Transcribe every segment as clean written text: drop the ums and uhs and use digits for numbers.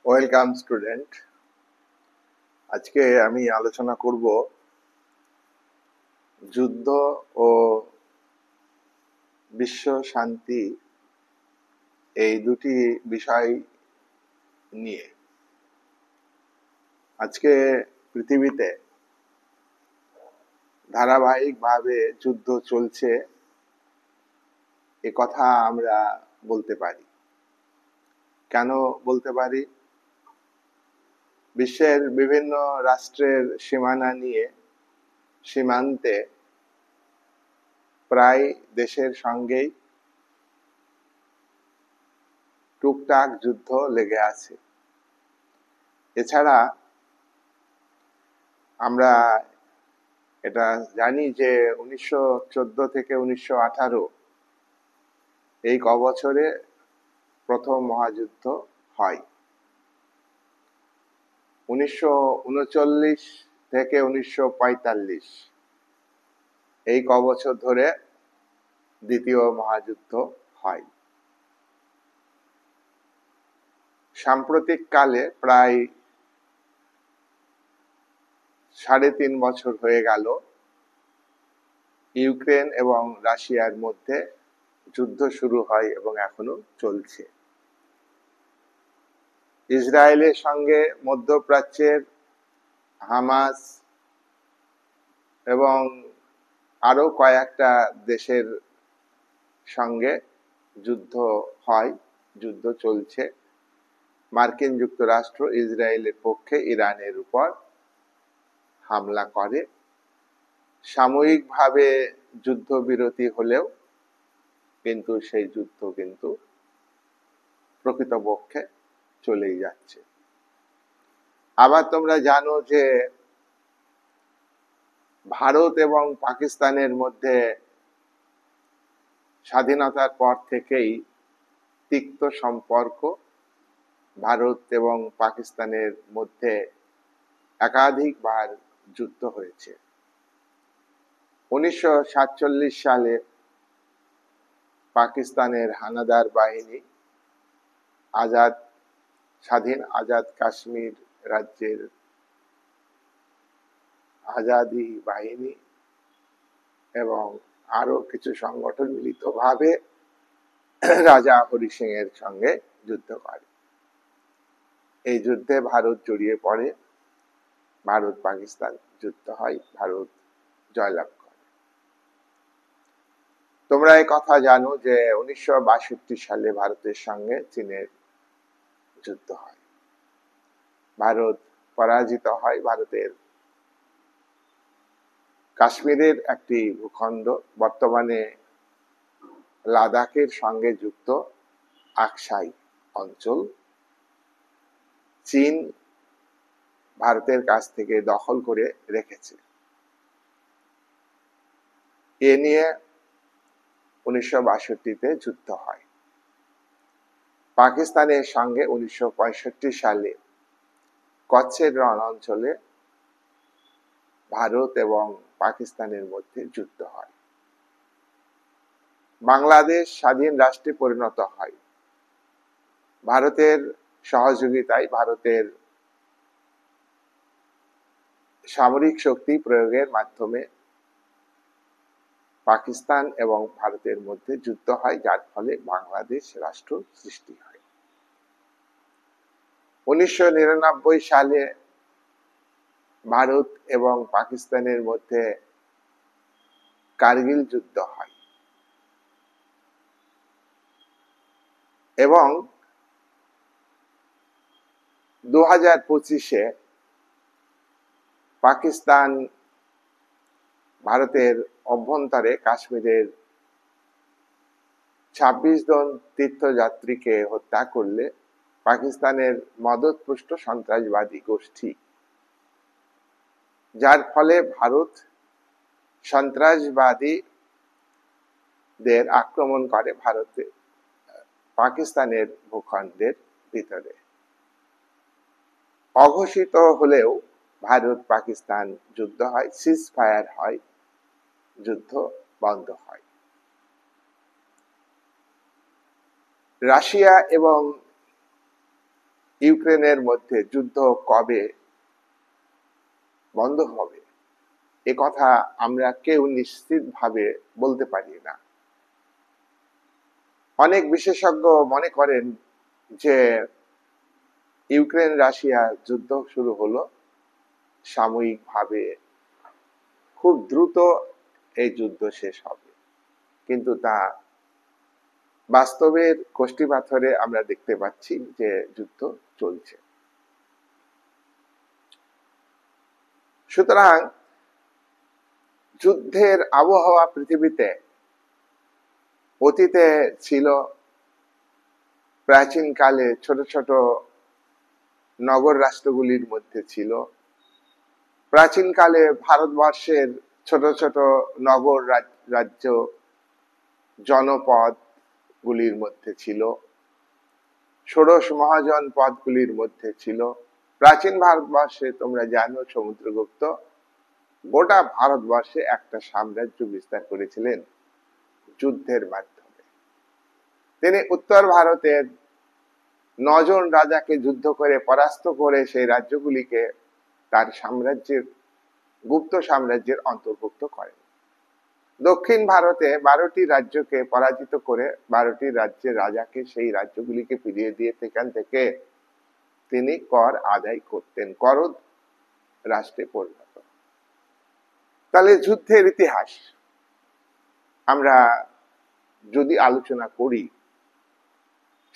Welcome student. আজকে আমি আলোচনা করব যুদ্ধ ও বিশ্ব শান্তি এই দুটি বিষয় নিয়ে। আজকে পৃথিবীতে ধারাবাহিকভাবে যুদ্ধ চলছে, এ কথা আমরা বলতে পারি। কেন বলতে পারি? বিশ্বের বিভিন্ন রাষ্ট্রের সীমানা নিয়ে সীমান্তে প্রায় দেশের সঙ্গেই টুকটাক যুদ্ধ লেগে আছে। এছাড়া আমরা এটা জানি যে 1914 থেকে 1918 এই বছরে প্রথম মহাযুদ্ধ হয়। 1939 থেকে 1945 এই বছর ধরে দ্বিতীয় মহাযুদ্ধ হয়। সাম্প্রতিক কালে প্রায় 3.5 বছর হয়ে গেল ইউক্রেন এবং রাশিয়ার মধ্যে যুদ্ধ শুরু হয় এবং এখনো চলছে। ইসরায়েলের সঙ্গে মধ্যপ্রাচ্যের হামাস এবং আরো কয়েকটা দেশের সঙ্গে যুদ্ধ হয়, যুদ্ধ চলছে। মার্কিন যুক্তরাষ্ট্র ইসরায়েলের পক্ষে ইরানের উপর হামলা করে। সাময়িকভাবে যুদ্ধবিরতি হলেও কিন্তু সেই যুদ্ধ কিন্তু প্রকৃতপক্ষে চলেই যাচ্ছে। আবার তোমরা জানো যে ভারত এবং পাকিস্তানের মধ্যে স্বাধীনতার পর থেকেই তিক্ত সম্পর্ক। ভারত এবং পাকিস্তানের মধ্যে একাধিকবার যুদ্ধ হয়েছে। 1947 সালে পাকিস্তানের হানাদার বাহিনী স্বাধীন আজাদ কাশ্মীর রাজ্যের আজাদি বাহিনী এবং আরো কিছু সংগঠন মিলিতভাবে রাজা হরি সিং এর সঙ্গে যুদ্ধ করে। এই যুদ্ধে ভারত জড়িয়ে পড়ে, ভারত পাকিস্তান যুদ্ধ হয়, ভারত জয়লাভ করে। তোমরা এই কথা জানো যে 1962 সালে ভারতের সঙ্গে চীনের যুদ্ধ হয়। ভারত পরাজিত হয়। ভারতের কাশ্মীরের একটি ভূখণ্ড, বর্তমানে লাদাখের সঙ্গে যুক্ত আকসাই অঞ্চল, চীন ভারতের কাছ থেকে দখল করে রেখেছে। এ নিয়ে 1962-তে যুদ্ধ হয়। পাকিস্তানের সঙ্গে 1965 সালে কচ্ছের রণ অঞ্চলে ভারত এবং পাকিস্তানের মধ্যে যুদ্ধ হয়। বাংলাদেশ স্বাধীন রাষ্ট্রে পরিণত হয়। ভারতের সহযোগিতায়, ভারতের সামরিক শক্তি প্রয়োগের মাধ্যমে পাকিস্তান এবং ভারতের মধ্যে যুদ্ধ হয়, যার ফলে বাংলাদেশ রাষ্ট্র সৃষ্টি হয়। 1999 সালে ভারত এবং পাকিস্তানের মধ্যে কার্গিল যুদ্ধ হয় এবং 2025-এ পাকিস্তান ভারতের অভ্যন্তরে কাশ্মীরের 26 জন তীর্থযাত্রীকে হত্যা করলে পাকিস্তানের মদতপুষ্ট সন্ত্রাসবাদী গোষ্ঠী, যার ফলে ভারত সন্ত্রাসবাদীদের আক্রমণ করে ভারতে পাকিস্তানের ভূখণ্ডের ভিতরে। অঘোষিত হলেও ভারত পাকিস্তান যুদ্ধ হয়, সিজ ফায়ার হয়, যুদ্ধ বন্ধ হয়। রাশিয়া এবং ইউক্রেনের মধ্যে যুদ্ধ কবে বন্ধ হবে এ কথা আমরা কেউ নিশ্চিতভাবে বলতে পারি না। অনেক বিশেষজ্ঞ মনে করেন যে ইউক্রেন রাশিয়া যুদ্ধ শুরু হলো সাময়িকভাবে, খুব দ্রুত এই যুদ্ধ শেষ হবে, কিন্তু তা বাস্তবের কষ্টি পাথরে আমরা দেখতে পাচ্ছি যে যুদ্ধ চলছে। সুতরাং যুদ্ধের আবহাওয়া পৃথিবীতে অতীতে ছিল। প্রাচীনকালে ছোট ছোট নগর রাষ্ট্রগুলির মধ্যে ছিল। প্রাচীনকালে ভারতবর্ষের ছোট ছোট নগর রাজ্য জনপদ গুলির মধ্যে ছিল, ষোড়শ মহাজনপদগুলির মধ্যে ছিল। প্রাচীন ভারতবর্ষে তোমরা জানো সমুদ্রগুপ্ত গোটা ভারতবর্ষে একটা সাম্রাজ্য বিস্তার করেছিলেন যুদ্ধের মাধ্যমে। তিনি উত্তর ভারতের 9 জন রাজাকে যুদ্ধ করে পরাস্ত করে সেই রাজ্যগুলিকে তার সাম্রাজ্যের, গুপ্ত সাম্রাজ্যের অন্তর্ভুক্ত করেন। দক্ষিণ ভারতে 12টি রাজ্যকে পরাজিত করে 12টি রাজ্যের রাজাকে সেই রাজ্যগুলিকে ফিরিয়ে দিয়ে সেখান থেকে তিনি কর আদায় করতেন, করদ রাষ্ট্রে পরিণত। তাহলে যুদ্ধের ইতিহাস আমরা যদি আলোচনা করি,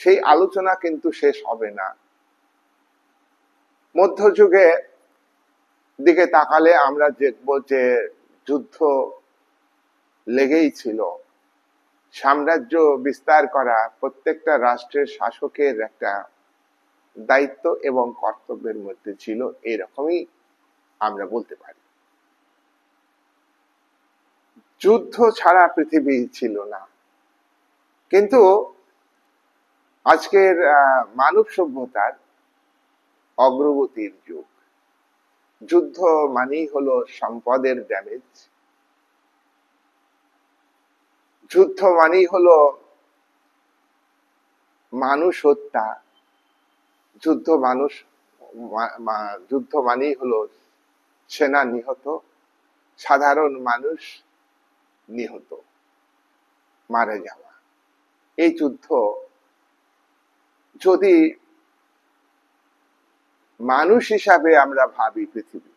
সেই আলোচনা কিন্তু শেষ হবে না। মধ্যযুগে দিকে তাকালে আমরা দেখব যে যুদ্ধ লেগেই ছিল। সাম্রাজ্য বিস্তার করা প্রত্যেকটা রাষ্ট্রের শাসকের একটা দায়িত্ব এবং কর্তব্যের মধ্যে ছিল, এরকমই আমরা বলতে পারি। যুদ্ধ ছাড়া পৃথিবী ছিল না। কিন্তু আজকের মানব সভ্যতার অগ্রগতির যুগ। যুদ্ধ মানেই হলো সম্পদের ড্যামেজ, যুদ্ধ মানেই হলো মানুষ হত্যা, যুদ্ধ মানেই হলো সেনা নিহত, সাধারণ মানুষ নিহত, মারা যাওয়া। এই যুদ্ধ যদি মানুষ হিসাবে আমরা ভাবি, পৃথিবী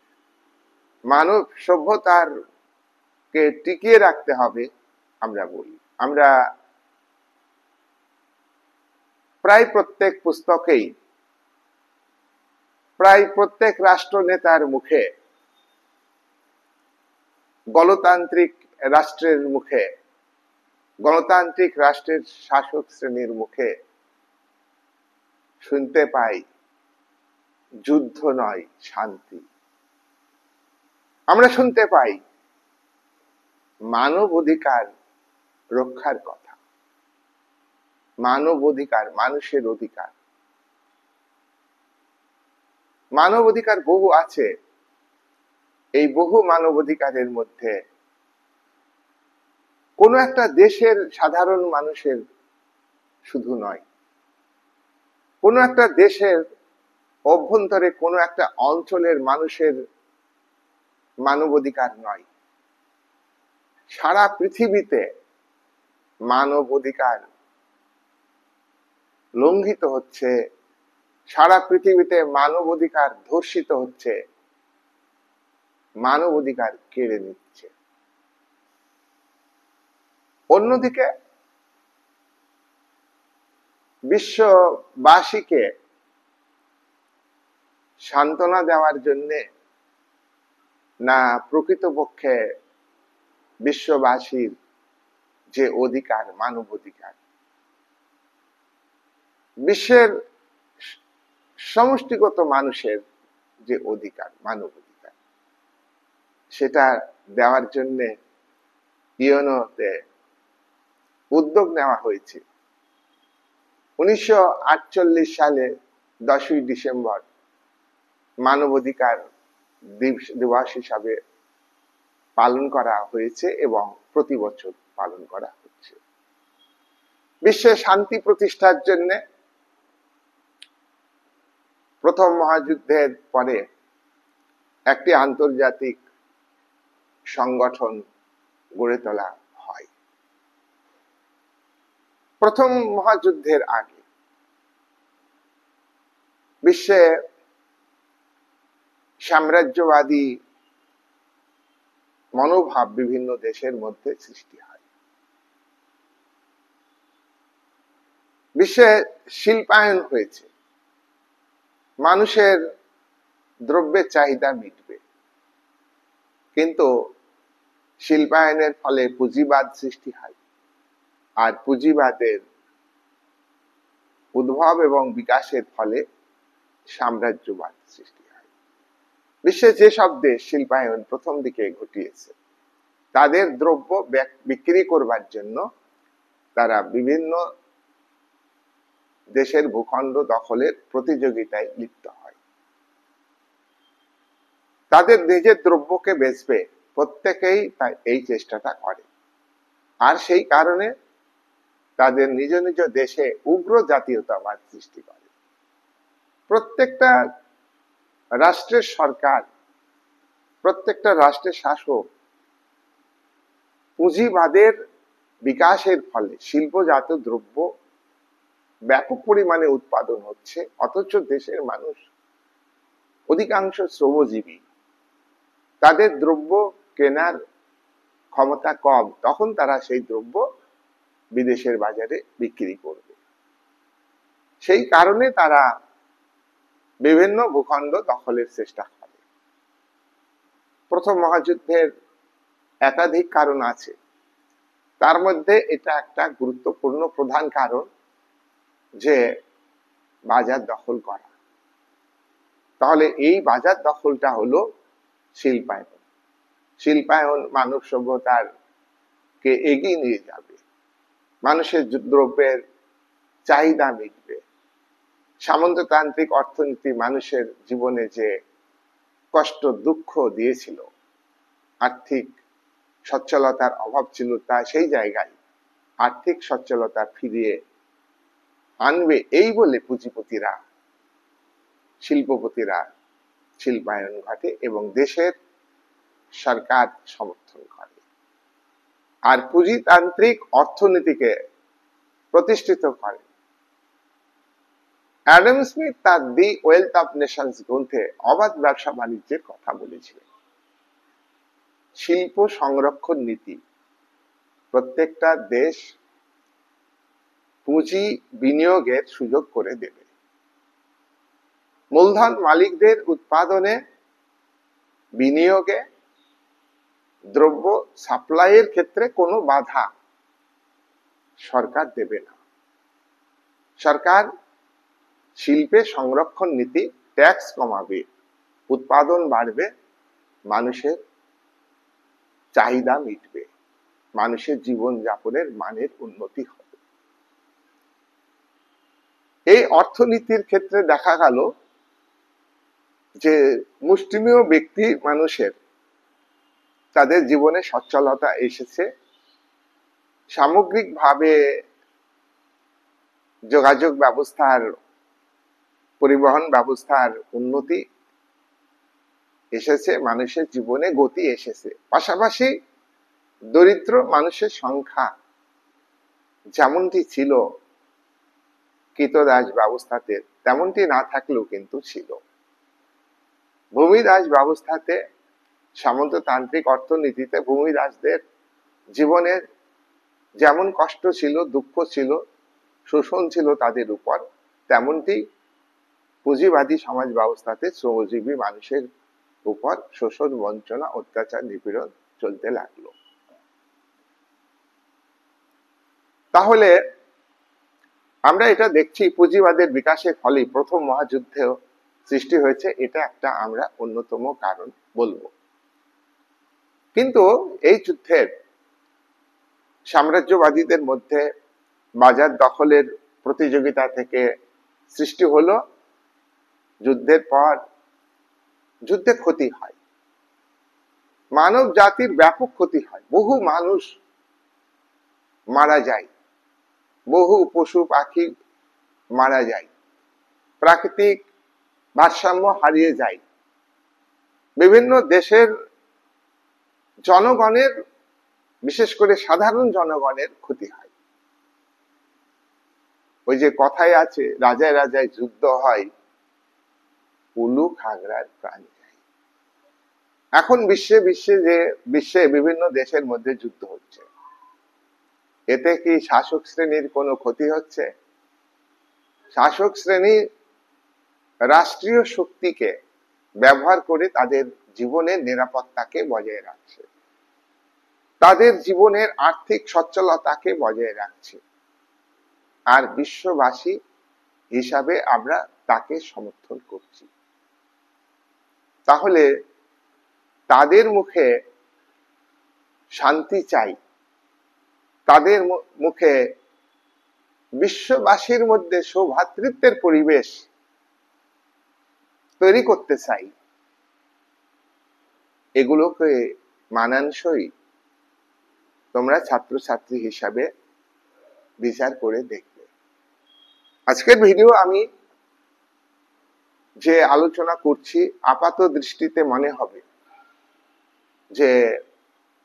মানব সভ্যতার কে টিকিয়ে রাখতে হবে, আমরা বলি, আমরা প্রায় প্রত্যেক পুস্তকেই, প্রায় প্রত্যেক রাষ্ট্র নেতার মুখে, গণতান্ত্রিক রাষ্ট্রের মুখে, গণতান্ত্রিক রাষ্ট্রের শাসক শ্রেণীর মুখে শুনতে পাই যুদ্ধ নয় শান্তি। আমরা শুনতে পাই মানব অধিকার রক্ষার কথা, মানব অধিকার, মানুষের অধিকার। মানব অধিকার বহু আছে, এই বহু মানব অধিকারের মধ্যে কোন একটা দেশের সাধারণ মানুষের শুধু নয়, কোন একটা দেশের অভ্যন্তরে কোন একটা অঞ্চলের মানুষের মানব অধিকার নয়, সারা পৃথিবীতে মানব অধিকার লঙ্ঘিত হচ্ছে, সারা পৃথিবীতে মানব অধিকার ধর্ষিত হচ্ছে, মানব অধিকার কেড়ে নিচ্ছে। অন্যদিকে বিশ্ববাসীকে সান্ত্বনা দেওয়ার জন্য না প্রকৃতপক্ষে বিশ্ববাসীর যে অধিকার, মানব অধিকার, বিশ্বের সমষ্টিগত মানুষের যে অধিকার, মানব অধিকার, সেটা দেওয়ার জন্য ইউএনওতে উদ্যোগ নেওয়া হয়েছে। 1948 সালে 10ই ডিসেম্বর মানবাধিকার দিবস হিসাবে পালন করা হয়েছে এবং প্রতি বছর পালন করা হচ্ছে। বিশ্বে শান্তি প্রতিষ্ঠার জন্য প্রথম মহাযুদ্ধের পরে একটি আন্তর্জাতিক সংগঠন গড়ে তোলা হয়। প্রথম মহাযুদ্ধের আগে বিশ্বে সাম্রাজ্যবাদী মনোভাব বিভিন্ন দেশের মধ্যে সৃষ্টি হয়। বিশ্বে শিল্পায়ন হয়েছে, মানুষের দ্রব্যের চাহিদা মিটবে, কিন্তু শিল্পায়নের ফলে পুঁজিবাদ সৃষ্টি হয়, আর পুঁজিবাদের উদ্ভব এবং বিকাশের ফলে সাম্রাজ্যবাদ সৃষ্টি হয়। বিশ্বে যেসব দেশ শিল্পায়ন প্রথম দিকে ঘটিয়েছে, তাদের দ্রব্য বিক্রি করবার জন্য তারা বিভিন্ন দেশের ভূখণ্ড দখলের প্রতিযোগিতায় লিপ্ত হয়। তাদের নিজের দ্রব্যকে বেচবে, প্রত্যেকেই এই চেষ্টাটা করে, আর সেই কারণে তাদের নিজ নিজ দেশে উগ্র জাতীয়তাবাদ সৃষ্টি করে। প্রত্যেকটা রাষ্ট্রের সরকার, প্রত্যেকটা রাষ্ট্রের শাসক পুঁজিবাদের বিকাশের ফলে শিল্পজাত দ্রব্য ব্যাপক পরিমাণে উৎপাদন হচ্ছে, অথচ দেশের মানুষ অধিকাংশ শ্রমজীবী, তাদের দ্রব্য কেনার ক্ষমতা কম, তখন তারা সেই দ্রব্য বিদেশের বাজারে বিক্রি করবে। সেই কারণে তারা বিভিন্ন ভূখণ্ড দখলের চেষ্টা করে। প্রথম মহাযুদ্ধের একাধিক কারণ আছে, তার মধ্যে এটা একটা গুরুত্বপূর্ণ প্রধান কারণ যে বাজার দখল করা। তাহলে এই বাজার দখলটা হলো শিল্পায়ন। শিল্পায়ন মানব সভ্যতার কে এগিয়ে নিয়ে যাবে, মানুষের দ্রব্যের চাহিদা মিটবে। সামন্ততান্ত্রিক অর্থনীতি মানুষের জীবনে যে কষ্ট দুঃখ দিয়েছিল, আর্থিক সচ্ছলতার অভাব ছিল, তা সেই জায়গায় আর্থিক সচ্ছলতা ফিরিয়ে আনবে এই বলে পুঁজিপতিরা, শিল্পপতিরা শিল্পায়ন ঘটে এবং দেশের সরকার সমর্থন করে। আর পুঁজিতান্ত্রিক অর্থনীতিকে প্রতিষ্ঠিত করে। অ্যাডাম স্মিথ তার দি ওয়েলথ অফ নেশনস গ্রন্থে অবাধ ব্যবসা বাণিজ্যের কথা বলেছিলেন। শিল্প সংরক্ষণ নীতি প্রত্যেকটা দেশ পুঁজি বিনিয়োগের সুযোগ করে দেবে। মূলধন মালিকদের উৎপাদনে, বিনিয়োগে, দ্রব্য সাপ্লাইয়ের ক্ষেত্রে কোনো বাধা সরকার দেবে না। সরকার শিল্পে সংরক্ষণ নীতি, ট্যাক্স কমাবে, উৎপাদন বাড়বে, মানুষের চাহিদা মিটবে, মানুষের জীবনযাপনের মানের উন্নতি হবে। এই অর্থনীতির ক্ষেত্রে দেখা গেল যে মুষ্টিমেয় ব্যক্তি মানুষের, তাদের জীবনে সচ্ছলতা এসেছে, সামগ্রিকভাবে যোগাযোগ ব্যবস্থার, পরিবহন ব্যবস্থার উন্নতি এসেছে, মানুষের জীবনে গতি এসেছে। পাশাপাশি দরিদ্র মানুষের সংখ্যা যেমনটি ছিল কৃতদাস ব্যবস্থাতে, তেমনটি না থাকলেও কিন্তু ছিল। ভূমিদাস ব্যবস্থাতে, সামন্ততান্ত্রিক অর্থনীতিতে ভূমিদাসদের জীবনের যেমন কষ্ট ছিল, দুঃখ ছিল, শোষণ ছিল তাদের উপর, তেমনটি পুঁজিবাদী সমাজ ব্যবস্থাতে শ্রমজীবী মানুষের উপর শোষণ, বঞ্চনা, অত্যাচার, নিপীড়ন চলতে লাগলো। তাহলে আমরা এটা দেখছি পুঁজিবাদের বিকাশের ফলে প্রথম মহাযুদ্ধে সৃষ্টি হয়েছে, এটা একটা আমরা অন্যতম কারণ বলবো। কিন্তু এই যুদ্ধের সাম্রাজ্যবাদীদের মধ্যে বাজার দখলের প্রতিযোগিতা থেকে সৃষ্টি হলো। যুদ্ধের পর যুদ্ধে ক্ষতি হয়, মানব জাতির ব্যাপক ক্ষতি হয়, বহু মানুষ মারা যায়, বহু পশু পাখি মারা যায়, প্রাকৃতিক ভারসাম্য হারিয়ে যায়, বিভিন্ন দেশের জনগণের, বিশেষ করে সাধারণ জনগণের ক্ষতি হয়। ওই যে কথায় আছে, রাজায় রাজায় যুদ্ধ হয়, উলু খাগড়ার প্রাণ যায়। এখন বিশ্বে বিভিন্ন দেশের মধ্যে যুদ্ধ হচ্ছে, এতে কি শাসক শ্রেণীর কোনো ক্ষতি হচ্ছে? শাসক শ্রেণী রাষ্ট্রীয় শক্তিকে ব্যবহার করে তাদের জীবনের নিরাপত্তাকে বজায় রাখছে, তাদের জীবনের আর্থিক সচ্ছলতাকে বজায় রাখছে, আর বিশ্ববাসী হিসাবে আমরা তাকে সমর্থন করছি। তাহলে তাদের মুখে শান্তি চাই, তাদের মুখে বিশ্ববাসীর মধ্যে সৌভ্রাতৃত্বের পরিবেশ তৈরি করতে চাই। এগুলোকে মানানসই তোমরা ছাত্রছাত্রী হিসাবে বিচার করে দেখবে। আজকের ভিডিও আমি যে আলোচনা করছি, আপাত দৃষ্টিতে মনে হবে যে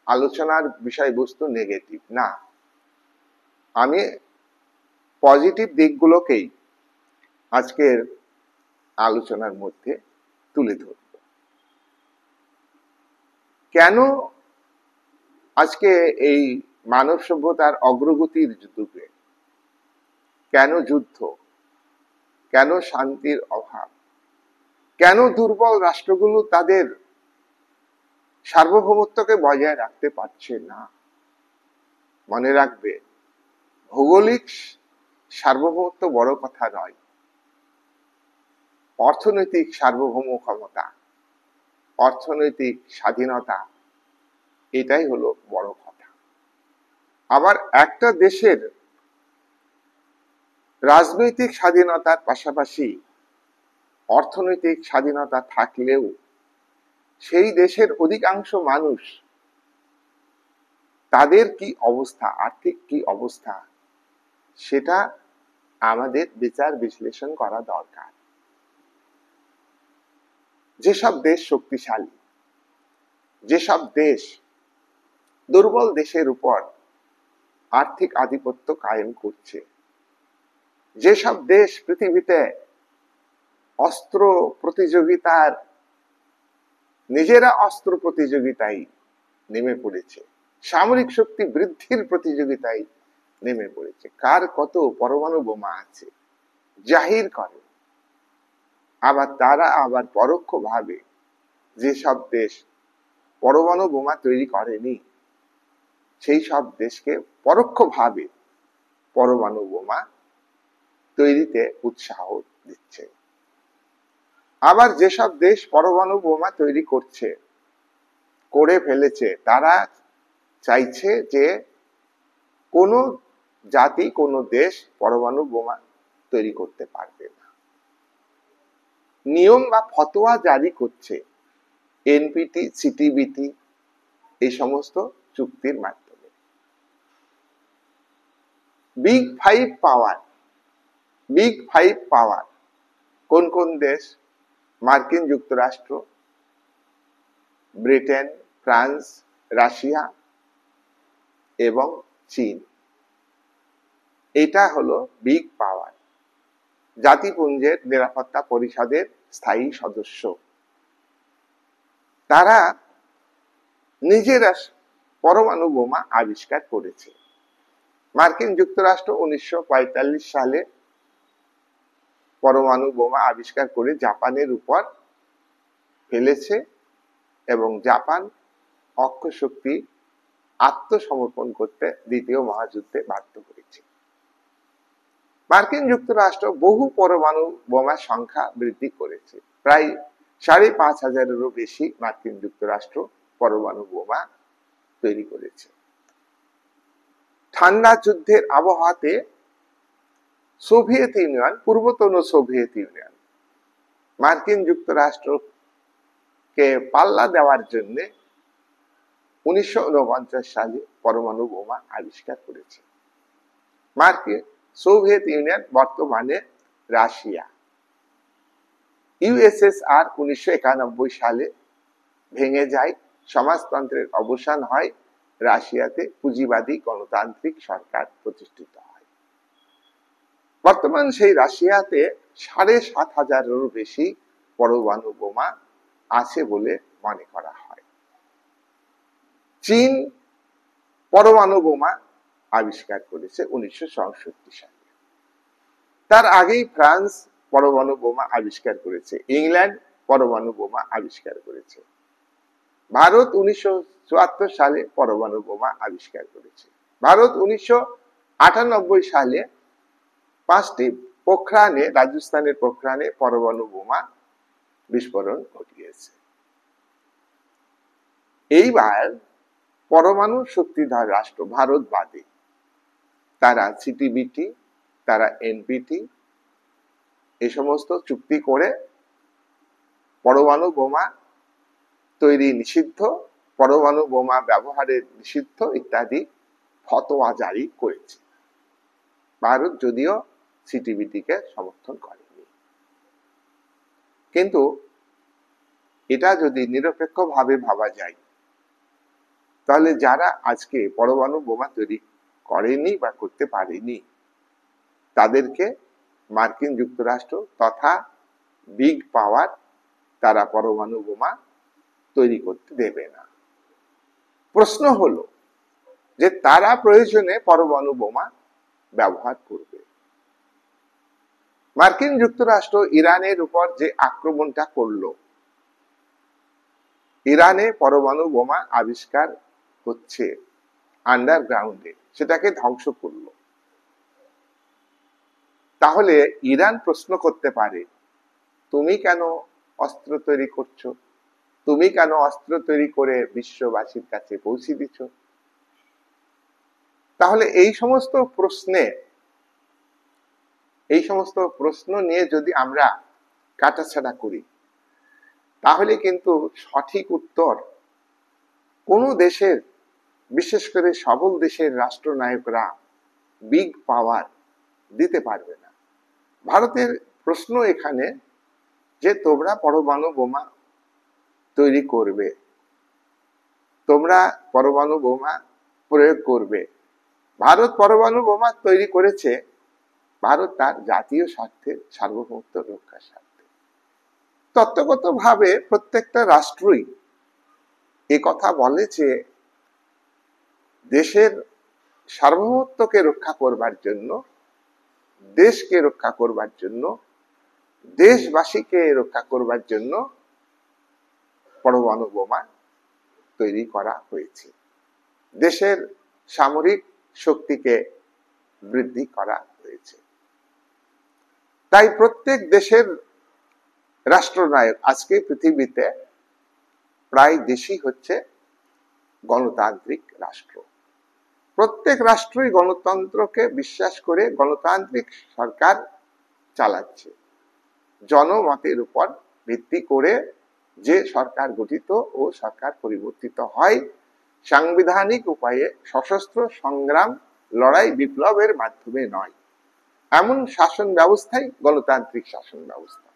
আলোচনার বিষয়বস্তু নেগেটিভ। না, আমি পজিটিভ দিকগুলোকেই আজকের আলোচনার মধ্যে তুলে ধরব। কেন আজকে এই মানব সভ্যতার অগ্রগতির যুগে কেন যুদ্ধ, কেন শান্তির অভাব, কেন দুর্বল রাষ্ট্রগুলো তাদের সার্বভৌমত্বকে বজায় রাখতে পারছে না? মনে রাখবে, ভৌগোলিক সার্বভৌমত্ব বড় কথা নয়, অর্থনৈতিক সার্বভৌম ক্ষমতা, অর্থনৈতিক স্বাধীনতা, এটাই হলো বড় কথা। আবার একটা দেশের রাজনৈতিক স্বাধীনতার পাশাপাশি অর্থনৈতিক স্বাধীনতা থাকলেও সেই দেশের অধিকাংশ মানুষ, তাদের কি অবস্থা, আর্থিক কি অবস্থা, সেটা আমাদের বিচার বিশ্লেষণ করা দরকার। যেসব দেশ শক্তিশালী, যেসব দেশ দুর্বল দেশের উপর আর্থিক আধিপত্য কায়েম করছে, যেসব দেশ পৃথিবীতে অস্ত্র প্রতিযোগিতার, নিজেরা অস্ত্র প্রতিযোগিতায় নেমে পড়েছে, সামরিক শক্তি বৃদ্ধির প্রতিযোগিতায় নেমে পড়েছে, কার কত পরমাণু বোমা আছে জাহির করে। আবার তারা আবার পরোক্ষভাবে যেসব দেশ পরমাণু বোমা তৈরি করেনি, সেই সব দেশকে পরোক্ষভাবে পরমাণু বোমা তৈরিতে উৎসাহ দিচ্ছে। আবার যেসব দেশ পরমাণু বোমা তৈরি করছে, করে ফেলেছে, তারা চাইছে যে কোনো জাতি, কোনো দেশ পরমাণু বোমা তৈরি করতে পারবে না। নিয়ম বা ফতোয়া জারি করছে এনপিটি, সিটিবিটি, এই সমস্ত চুক্তির মাধ্যমে। বিগ ফাইভ পাওয়ার কোন কোন দেশ? মার্কিন যুক্তরাষ্ট্র, ব্রিটেন, ফ্রান্স, রাশিয়া এবং চীন। এটা হলো বিগ পাওয়ার, জাতিপুঞ্জের নিরাপত্তা পরিষদের স্থায়ী সদস্য। তারা নিজেরা পরমাণু বোমা আবিষ্কার করেছে। মার্কিন যুক্তরাষ্ট্র 1945 সালে পরমাণু বোমা আবিষ্কার করে জাপানের উপর ফেলেছে এবং জাপান অক্ষশক্তি আত্মসমর্পণ করতে দ্বিতীয় মহাযুদ্ধে বাধ্য হয়েছে। মার্কিন যুক্তরাষ্ট্র বহু পরমাণু বোমার সংখ্যা বৃদ্ধি করেছে, প্রায় 5,500-এরও বেশি মার্কিন যুক্তরাষ্ট্র পরমাণু বোমা তৈরি করেছে। ঠান্ডা যুদ্ধের আবহাওয়াতে সোভিয়েত ইউনিয়ন, পূর্বতন সোভিয়েত ইউনিয়ন, মার্কিন যুক্তরাষ্ট্রকে পাল্লা দেওয়ার জন্য 1949 সালে পরমাণু বোমা আবিষ্কার করেছে। সোভিয়েত ইউনিয়ন বর্তমানে রাশিয়া। ইউএসএসআর 1991 সালে ভেঙে যায়, সমাজতন্ত্রের অবসান হয়, রাশিয়াতে পুঁজিবাদী গণতান্ত্রিক সরকার প্রতিষ্ঠিত হয়। বর্তমান সেই রাশিয়াতে 7,500-এরও বেশি পরমাণু বোমা আছে বলে মনে করা হয়। চীন পরমাণু বোমা আবিষ্কার করেছে 1964 সালে। তার আগেই ফ্রান্স পরমাণু বোমা আবিষ্কার করেছে, ইংল্যান্ড পরমাণু বোমা আবিষ্কার করেছে, ভারত 1974 সালে পরমাণু বোমা আবিষ্কার করেছে। ভারত 1998 সালে 5টি পোখরানে, রাজস্থানের পোখরানে পরমাণু বোমা বিস্ফোরণ ঘটিয়েছে। এইবার পরমাণু শক্তিধর রাষ্ট্র ভারত বাদে তারা সিটিবিটি, তারা এনপিটি এই সমস্ত চুক্তি করে পরমাণু বোমা তৈরি নিষিদ্ধ, পরমাণু বোমা ব্যবহারের নিষিদ্ধ ইত্যাদি ফতোয়া জারি করেছে। ভারত যদিও সিটিবিটিকে সমর্থন করেনি, কিন্তু এটা যদি নিরপেক্ষভাবে ভাবা যায়, তাহলে যারা আজকে পরমাণু বোমা তৈরি করেনি বা করতে পারেনি তাদেরকে মার্কিন যুক্তরাষ্ট্র তথা বিগ পাওয়ার তারা পরমাণু বোমা তৈরি করতে দেবে না। প্রশ্ন হলো যে তারা প্রয়োজনে পরমাণু বোমা ব্যবহার করবে। মার্কিন যুক্তরাষ্ট্র ইরানের উপর যে আক্রমণটা করলো, ইরানে পরমাণু বোমা আবিষ্কার হচ্ছে আন্ডারগ্রাউন্ডে, সেটাকে ধ্বংস করলো। তাহলে ইরান প্রশ্ন করতে পারে, তুমি কেন অস্ত্র তৈরি করছো? তুমি কেন অস্ত্র তৈরি করে বিশ্ববাসীর কাছে পৌঁছে দিচ্ছ? তাহলে এই সমস্ত প্রশ্ন নিয়ে যদি আমরা কাটাছাড়া করি, তাহলে কিন্তু সঠিক উত্তর কোন দেশের, বিশেষ করে সবল দেশের রাষ্ট্রনায়করা, বিগ পাওয়ার দিতে পারবে না। ভারতের প্রশ্ন এখানে যে তোমরা পরমাণু বোমা তৈরি করবে, তোমরা পরমাণু বোমা প্রয়োগ করবে। ভারত পরমাণু বোমা তৈরি করেছে ভারত তার জাতীয় স্বার্থে, সার্বভৌমত্ব রক্ষার স্বার্থে। তত্ত্বগতভাবে প্রত্যেকটা রাষ্ট্রই এ কথা বলে যে দেশের সার্বভৌমত্বকে রক্ষা করবার জন্য, দেশকে রক্ষা করবার জন্য, দেশবাসীকে রক্ষা করবার জন্য পরমাণু বোমা তৈরি করা হয়েছে, দেশের সামরিক শক্তিকে বৃদ্ধি করা হয়েছে। তাই প্রত্যেক দেশের রাষ্ট্রনায়ক, আজকে পৃথিবীতে প্রায় দেশই হচ্ছে গণতান্ত্রিক রাষ্ট্র। প্রত্যেক রাষ্ট্রই গণতন্ত্রকে বিশ্বাস করে গণতান্ত্রিক সরকার চালাচ্ছে। জনমতের উপর ভিত্তি করে যে সরকার গঠিত ও সরকার পরিবর্তিত হয় সাংবিধানিক উপায়ে, সশস্ত্র সংগ্রাম, লড়াই, বিপ্লবের মাধ্যমে নয়। এমন শাসন ব্যবস্থাই গণতান্ত্রিক শাসন ব্যবস্থা।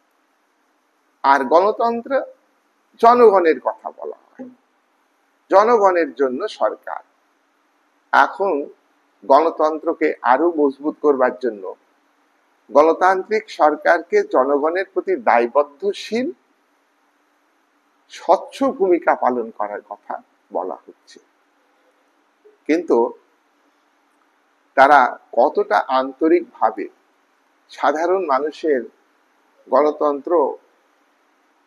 আর গণতন্ত্র জনগণের কথা বলা হয়, জনগণের জন্য সরকার। এখন গণতন্ত্রকে আরো মজবুত করবার জন্য গণতান্ত্রিক সরকারকে জনগণের প্রতি দায়বদ্ধশীল, স্বচ্ছ ভূমিকা পালন করার কথা বলা হচ্ছে। কিন্তু তারা কতটা আন্তরিকভাবে সাধারণ মানুষের গণতন্ত্র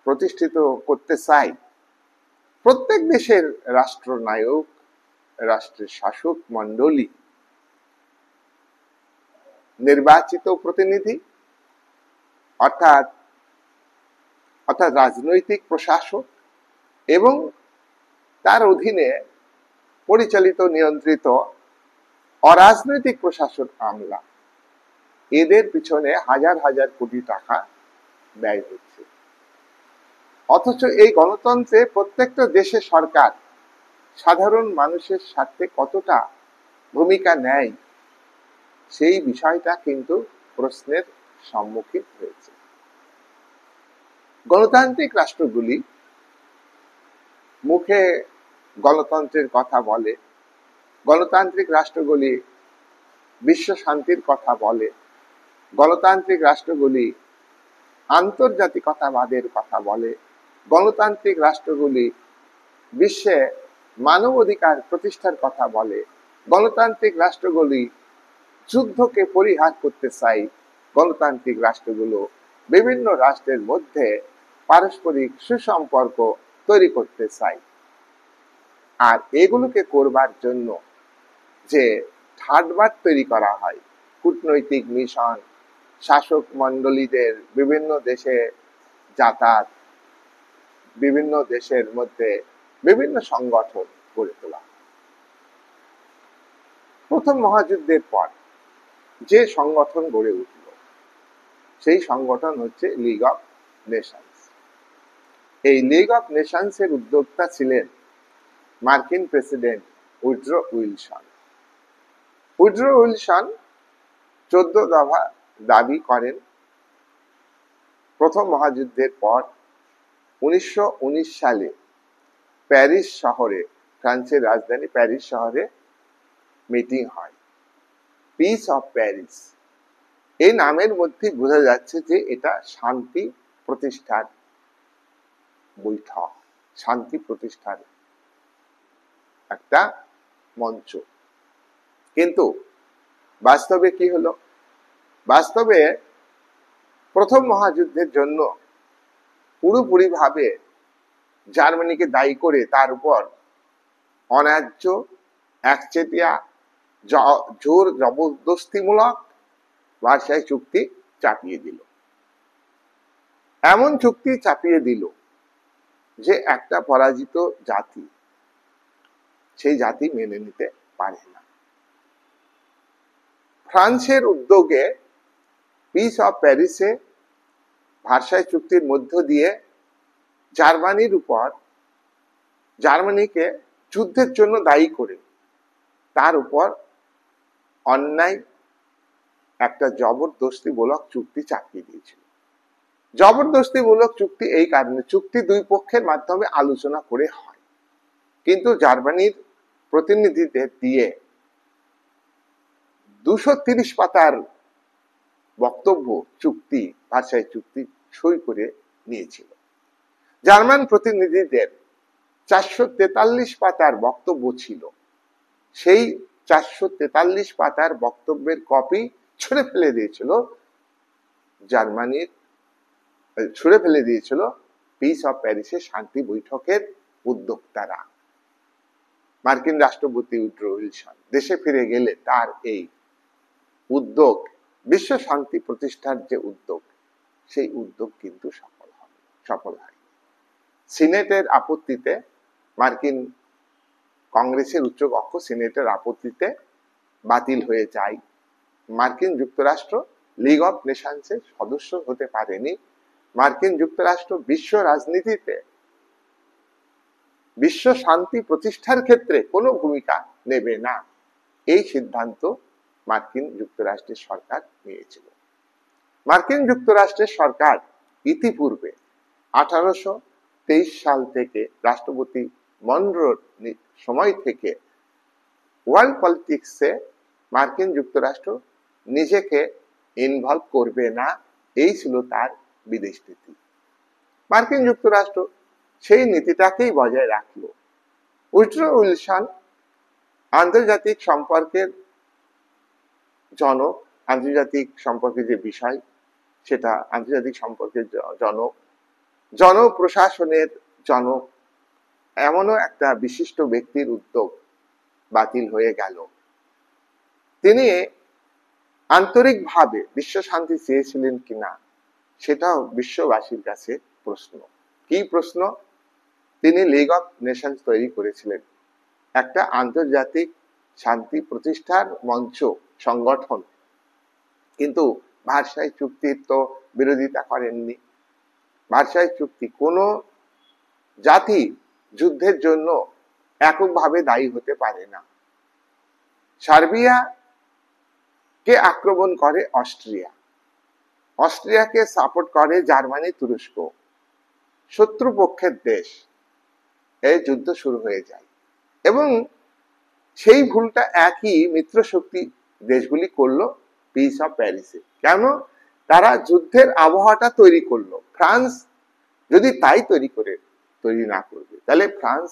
প্রতিষ্ঠিত করতে চায়, প্রত্যেক দেশের রাষ্ট্রনায়ক, রাষ্ট্রের শাসক মণ্ডলী, নির্বাচিত প্রতিনিধি অর্থাৎ রাজনৈতিক প্রশাসক এবং তার অধীনে পরিচালিত, নিয়ন্ত্রিত অরাজনৈতিক প্রশাসন আমলা, এদের পিছনে হাজার হাজার কোটি টাকা ব্যয় হচ্ছে। অথচ এই গণতন্ত্রে প্রত্যেকটা দেশের সরকার সাধারণ মানুষের স্বার্থে কতটা ভূমিকা নেয় সেই বিষয়টা কিন্তু প্রশ্নের সম্মুখীন হয়েছে। গণতান্ত্রিক রাষ্ট্রগুলি মুখে গণতন্ত্রের কথা বলে, গণতান্ত্রিক রাষ্ট্রগুলি বিশ্ব শান্তির কথা বলে, গণতান্ত্রিক রাষ্ট্রগুলি আন্তর্জাতিকতাবাদের কথা বলে, গণতান্ত্রিক রাষ্ট্রগুলি বিশ্বে মানব অধিকার প্রতিষ্ঠার কথা বলে, গণতান্ত্রিক রাষ্ট্রগুলি যুদ্ধকে পরিহার করতে চাই, গণতান্ত্রিক রাষ্ট্রগুলো বিভিন্ন রাষ্ট্রের মধ্যে পারস্পরিক সুসম্পর্ক তৈরি করতে চাই। আর এগুলোকে করবার জন্য যে ঠাটবাট তৈরি করা হয়, কূটনৈতিক মিশন, শাসক মন্ডলীদের বিভিন্ন দেশে যাতায়াত, বিভিন্ন দেশের মধ্যে বিভিন্ন সংগঠন গড়ে তোলা। প্রথম মহাযুদ্ধের পর যে সংগঠন গড়ে উঠল সেই সংগঠন হচ্ছে লিগ অফ নেশনস। এই লিগ অফ নেশনস এর উদ্যোক্তা ছিলেন মার্কিন president Woodrow Wilson. Woodrow Wilson 14 দফা দাবি করেন প্রথম মহাযুদ্ধের পর 1919 সালে প্যারিস শহরে, ফ্রান্সের রাজধানী প্যারিস শহরে মিটিং হয়, পিস অফ প্যারিস। এই নামের মধ্যে বোঝা যাচ্ছে যে এটা শান্তি প্রতিষ্ঠার বৈঠক, শান্তি প্রতিষ্ঠার একটা মঞ্চ। কিন্তু বাস্তবে কি হলো? বাস্তবে প্রথম মহাযুদ্ধের জন্য পুরোপুরি ভাবে জার্মানিকে দায়ী করে তার উপর অন্যায্য, একচেটিয়া, জোর জবরদস্তিমূলক ভার্সাই চুক্তি চাপিয়ে দিল। এমন চুক্তি চাপিয়ে দিল যে একটা পরাজিত জাতি সেই জাতি মেনে নিতে পারে না। ফ্রান্সের উদ্যোগে পিস অফ প্যারিসে ভার্সাই চুক্তির মধ্য দিয়ে জার্মানির উপর, জার্মানিকে যুদ্ধের জন্য দায়ী করে তার উপর অন্যায় একটা জবরদস্তিমূলক চুক্তি চাপিয়ে দিয়েছিল। জবরদস্তিমূলক চুক্তি এই কারণে, চুক্তি দুই পক্ষের মাধ্যমে আলোচনা করে হয়, কিন্তু জার্মানির প্রতিনিধিদের দিয়ে 230 পাতার বক্তব্য চুক্তি, ভার্সাই চুক্তি সই করে নিয়েছিল। জার্মান প্রতিনিধিদের 443 পাতার বক্তব্য ছিল, সেই 443 পাতার বক্তব্যের কপি ছুঁড়ে ফেলে দিয়েছিল জার্মানির, ছুঁড়ে ফেলে দিয়েছিল পিস অফ প্যারিসের শান্তি বৈঠকের উদ্যোক্তারা। মার্কিন রাষ্ট্রপতি উড্রো উইলসন দেশে ফিরে গেলে তার এই উদ্যোগ, বিশ্ব শান্তি প্রতিষ্ঠার যে উদ্যোগ, সেই উদ্যোগ কিন্তু সফল হয়। সিনেটের আপত্তিতে, মার্কিন কংগ্রেসের উচ্চকক্ষ সিনেটের আপত্তিতে বাতিল হয়ে যায়। মার্কিন যুক্তরাষ্ট্র লিগ অফ নেশনসের সদস্য হতে পারেনি। মার্কিন যুক্তরাষ্ট্র বিশ্ব রাজনীতিতে বিশ্ব শান্তি প্রতিষ্ঠার ক্ষেত্রে কোনো ভূমিকা নেবে না, এই সিদ্ধান্ত মার্কিন যুক্তরাষ্ট্রের সরকার নিয়েছিল। মার্কিন যুক্তরাষ্ট্রের সরকার ইতিপূর্বে 1823 সাল থেকে রাষ্ট্রপতি মনরোর সময় থেকে ওয়ার্ল্ড পলিটিক্সে মার্কিন যুক্তরাষ্ট্র নিজেকে ইনভলভ করবে না, এই ছিল তার বিদেশ নীতি। মার্কিন যুক্তরাষ্ট্র সেই নীতিটাকেই বজায় রাখলো। উড্রো উইলসন আন্তর্জাতিক সম্পর্কের জনক, আন্তর্জাতিক সম্পর্কের যে বিষয় সেটা আন্তর্জাতিক সম্পর্কের জনক, জনপ্রশাসনের জনক, এমনও একটা বিশিষ্ট ব্যক্তির উদ্যোগ বাতিল হয়ে গেল। তিনি আন্তরিকভাবে বিশ্ব শান্তি চেয়েছিলেন কিনা সেটাও বিশ্ববাসীর কাছে প্রশ্ন। কি প্রশ্ন? তিনি লিগ অফ নেশনস তৈরি করেছিলেন, একটা আন্তর্জাতিক শান্তি প্রতিষ্ঠার মঞ্চ, সংগঠন, কিন্তু ভার্সাই চুক্তির তো বিরোধিতা করেননি। ভার্সাই চুক্তি, কোনো জাতি যুদ্ধের জন্য এককভাবে দায়ী হতে পারে না। সার্বিয়া কে আক্রমণ করে? অস্ট্রিয়া। অস্ট্রিয়াকে সাপোর্ট করে জার্মানি, তুরস্ক, শত্রুপক্ষের দেশ। এই যুদ্ধ শুরু হয়ে যায় এবং সেই ভুলটা একই মিত্র শক্তি দেশগুলি করলো পিস অফ প্যারিসে। কেন? তারা যুদ্ধের আবহাওয়াটা তৈরি করলো। ফ্রান্স যদি তাই তৈরি না করবে, তাহলে ফ্রান্স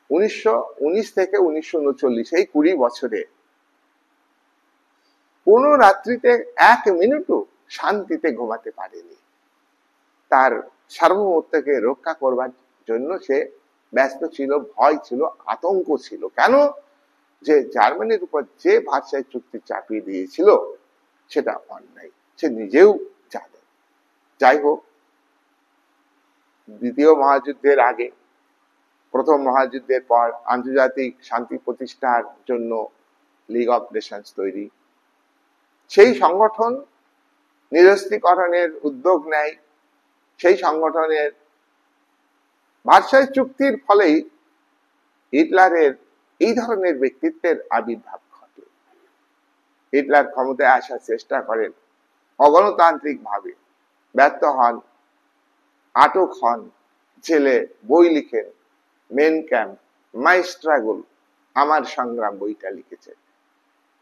1919 থেকে 1939 এই 20 বছরে কোন রাত্রিতে 1 মিনিটও শান্তিতে ঘুমাতে পারেনি। তার সার্বভৌমত্বকে রক্ষা করবার জন্য সে ব্যস্ত ছিল, ভয় ছিল, আতঙ্ক ছিল। কেন? যে জার্মানির উপর যে ভার্সাই চুক্তি চাপিয়ে দিয়েছিল সেটা অন্যায়, সে নিজেও জানে। যাই হোক, দ্বিতীয় মহাযুদ্ধের আগে, প্রথম মহাযুদ্ধের পর আন্তর্জাতিক শান্তি প্রতিষ্ঠার জন্য লিগ অফ নেশনস তৈরি। সেই সংগঠন নিরস্ত্রীকরণের উদ্যোগ নেয়। সেই সংগঠনের ভার্সাই চুক্তির ফলেই হিটলারের এই ধরনের ব্যক্তিত্বের আবির্ভাব ঘটে। হিটলার ক্ষমতায় আসার চেষ্টা করেন, অগণতান্ত্রিক ভাবে ব্যর্থ হন, আটক হন, জেলে বই লিখেন। মেন ক্যাম্প, মাই স্ট্রাগল, আমার সংগ্রাম বইটা লিখেছে।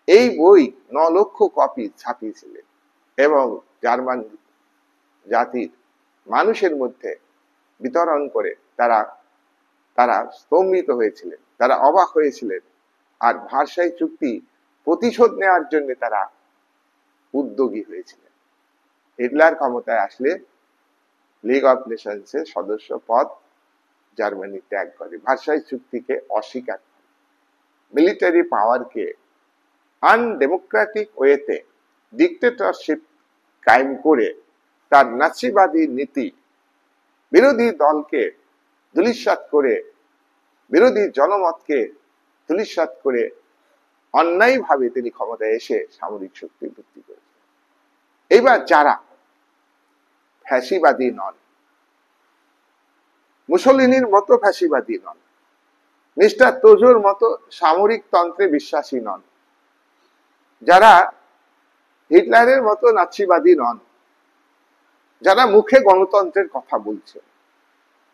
এই বই 9 লক্ষ কপি ছাপিয়েছিলেন এবং জার্মান জাতির মানুষের মধ্যে বিতরণ করে তারা স্তম্ভিত হয়েছিলেন, তারা অবাক হয়েছিলেন। আর ভার্সাই চুক্তি প্রতিশোধ নেওয়ার জন্য তারা উদ্যোগী হয়েছিলেন। হিটলার ক্ষমতায় আসলে লিগ অফ নেশনসের সদস্য পদ জার্মানি ত্যাগ করে, ভার্সাই চুক্তিকে অস্বীকার করে, মিলিটারি পাওয়ারকে আনডেমোক্রেটিক ওয়েতে ডিক্টেটরশিপ কায়েম করে তার নাৎসিবাদী নীতি, বিরোধী দলকে ধূলিসাৎ করে, বিরোধী জনমতকে ধূলিসাৎ করে অন্যায়ভাবে তিনি ক্ষমতায় এসে সামরিক শক্তি বৃদ্ধি করেছেন। এইবার যারা ফ্যাসিবাদী নন, মুসলিনির মতো ফ্যাসিবাদী নন, মিস্টার তোজোর মতো সামরিক তন্ত্রে বিশ্বাসী নন, যারা হিটলারের মতো নাৎসিবাদী নন, যারা মুখে গণতন্ত্রের কথা বলছেন,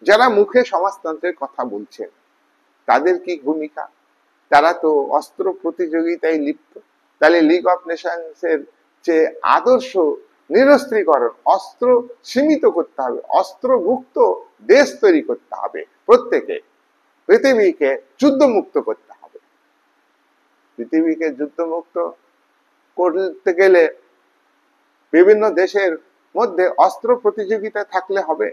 যারা মুখে সমাজতন্ত্রের কথা বলছেন, তাদের কি ভূমিকা? তারা তো অস্ত্র প্রতিযোগিতায় লিপ্ত। তাহলে লিগ অফ নেশনসের যে আদর্শ নিরস্ত্রীকরণ, অস্ত্র সীমিত করতে হবে, অস্ত্র মুক্ত দেশ তৈরি করতে হবে, প্রত্যেকে পৃথিবীকে যুদ্ধমুক্ত করতে হবে। পৃথিবীকে যুদ্ধমুক্ত করতে গেলে বিভিন্ন দেশের মধ্যে অস্ত্র প্রতিযোগিতা থাকলে হবে।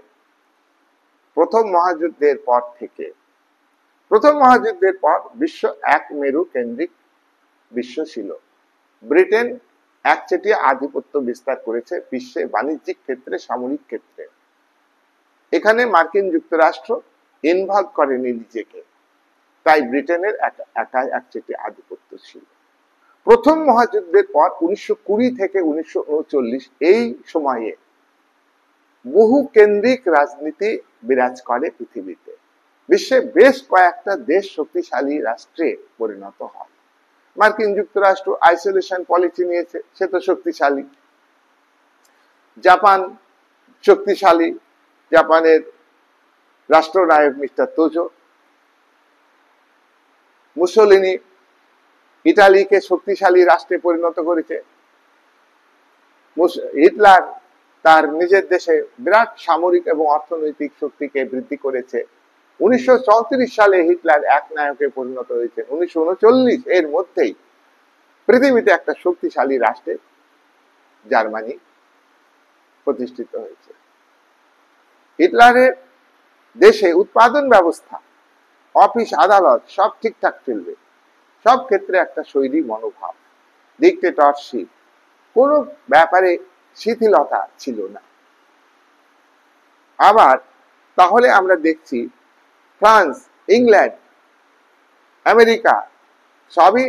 প্রথম মহাযুদ্ধের পর থেকে, প্রথম মহাযুদ্ধের পর বিশ্ব এক মেরু কেন্দ্রিক বিশ্ব ছিল। ব্রিটেন একচেটিয়া আধিপত্য বিস্তার করেছে বিশ্বে, বাণিজ্যিক ক্ষেত্রে, সামরিক ক্ষেত্রে। এখানে মার্কিন যুক্তরাষ্ট্র ইনভলভ করেনি নিজেকে, তাই ব্রিটেনের একাই একচেটিয়া আধিপত্য ছিল। প্রথম মহাযুদ্ধের পর 1920 থেকে 1939 এই সময়ে বহু কেন্দ্রিক রাজনীতি বিরাজ করে পৃথিবীতে। বিশ্বে বেশ কয়েকটা দেশ শক্তিশালী রাষ্ট্রে পরিণত হয়। মার্কিন যুক্তরাষ্ট্র আইসোলেশন পলিসি নিয়েছে, সে তো শক্তিশালী। জাপান শক্তিশালী, জাপানের রাষ্ট্রনায়ক মিস্টার তোজো। মুসোলিনি ইটালিকে শক্তিশালী রাষ্ট্রে পরিণত করেছে। হিটলার তার নিজের দেশে বিরাট সামরিক এবং অর্থনৈতিক শক্তিকে বৃদ্ধি করেছে। 1934 সালে হিটলার এক নায়কে পরিণত হয়েছে। 1939 এর মধ্যেই পৃথিবীতে একটা শক্তিশালী রাষ্ট্রে জার্মানি প্রতিষ্ঠিত হয়েছে। হিটলারের দেশে উৎপাদন ব্যবস্থা, অফিস আদালত সব ঠিকঠাক চলবে, সব ক্ষেত্রে একটা শৈলী মনোভাব, ডিক্টেটরশিপ, কোনো ব্যাপারে শিথিলতা ছিল না। আবার তাহলে আমরা দেখছি ফ্রান্স, ইংল্যান্ড, আমেরিকা সবই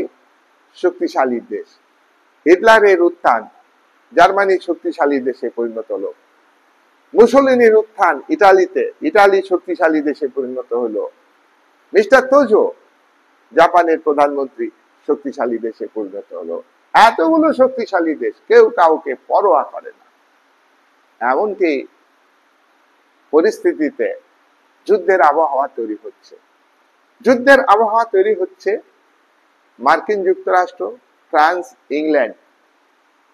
শক্তিশালী দেশ। হিটলারের উত্থান জার্মানি শক্তিশালী দেশে পরিণত হলো। মুসোলিনির উত্থান ইটালিতে, ইটালি শক্তিশালী দেশে পরিণত হলো। মিস্টার তোজো জাপানের প্রধানমন্ত্রী শক্তিশালী দেশে পরিণত হলো। এতগুলো শক্তিশালী দেশ, কেউ কাউকে পরোয়া করে না। এমনকি পরিস্থিতিতে যুদ্ধের আবহাওয়া তৈরি হচ্ছে। যুদ্ধের আবহাওয়া তৈরি হচ্ছে মার্কিন যুক্তরাষ্ট্র, ফ্রান্স, ইংল্যান্ড,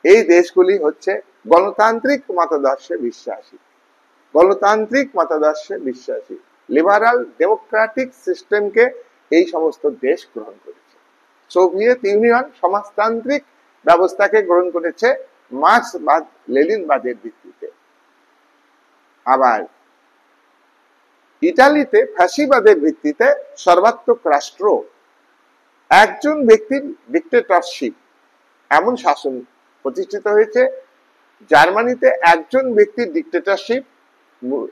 এই দেশগুলি হচ্ছে গণতান্ত্রিক মতাদর্শে বিশ্বাসী। গণতান্ত্রিক মতাদর্শে বিশ্বাসী লিবারাল ডেমোক্রেটিক সিস্টেমকে এই সমস্ত দেশ গ্রহণ করেছে। সোভিয়েত ইউনিয়ন সমাজতান্ত্রিক ব্যবস্থাকে গ্রহণ করেছে মার্ক্সবাদ লেনিনবাদের ভিত্তিতে। আবার ইতালিতে ফ্যাসিবাদের ভিত্তিতে সর্বাত্মক রাষ্ট্র, একজন ব্যক্তির ডিক্টেটরশিপ, এমন শাসন প্রতিষ্ঠিত হয়েছে। জার্মানিতে একজন ব্যক্তির ডিক্টেটরশিপ,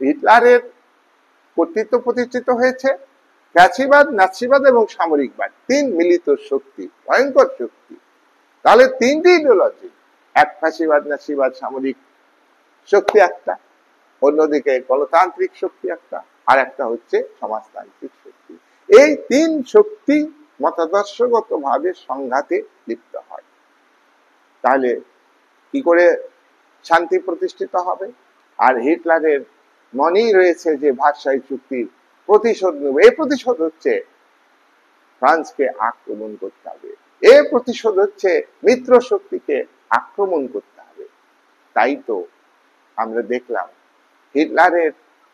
হিটলারের কর্তৃত্ব প্রতিষ্ঠিত হয়েছে। ফ্যাসিবাদ, নাৎসিবাদ এবং সামরিকবাদ, তিন মিলিত শক্তি, ভয়ঙ্কর শক্তি। তাহলে তিনটি ইডিওলজি, এক ফ্যাসিবাদ, নাৎসিবাদ, সামরিক শক্তি একটা, অন্যদিকে গণতান্ত্রিক শক্তি একটা, আর একটা হচ্ছে সমাজতান্ত্রিক শক্তি। এই তিন শক্তি মতাদর্শগত ভাবে সংঘাতে লিপ্ত হয়। তাহলে কি করে শান্তি প্রতিষ্ঠিত হবে? আর হিটলারের মনেই রয়েছে যে ভার্সাই চুক্তির প্রতিশোধ নেব। এই প্রতিশোধ হচ্ছে ফ্রান্সকে আক্রমণ করতে হবে, এই প্রতিশোধ হচ্ছে মিত্র শক্তিকে আক্রমণ করতে হবে। তাই তো আমরা দেখলাম হিটলারের